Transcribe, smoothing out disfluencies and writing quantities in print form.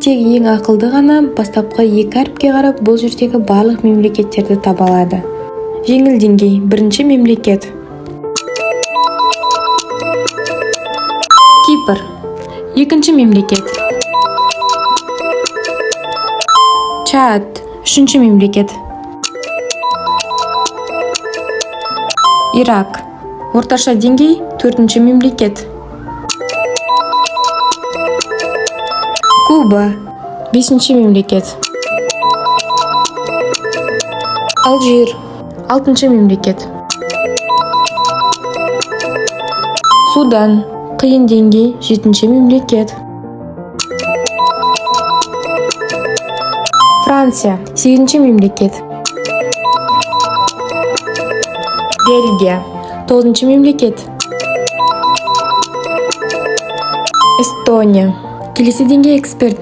Тек ең ақылды ғана бастапқы 2 әріпке қарап бұл жердегі барлық мемлекеттерді таба алады. Жеңіл деңгей. Бірінші мемлекет. Кипр. Екінші мемлекет. Чад. Үшінші мемлекет. Ирак. Орташа деңгей. Төртінші мемлекет. Куба. Бесінші мемлекет. Алжир. Алтыншы мемлекет. Судан. Қиын деңгей. Жетінші мемлекет. Франция. Сегізінші мемлекет. Бельгия. Тоғызыншы мемлекет. Эстония. Келесі деңгей эксперт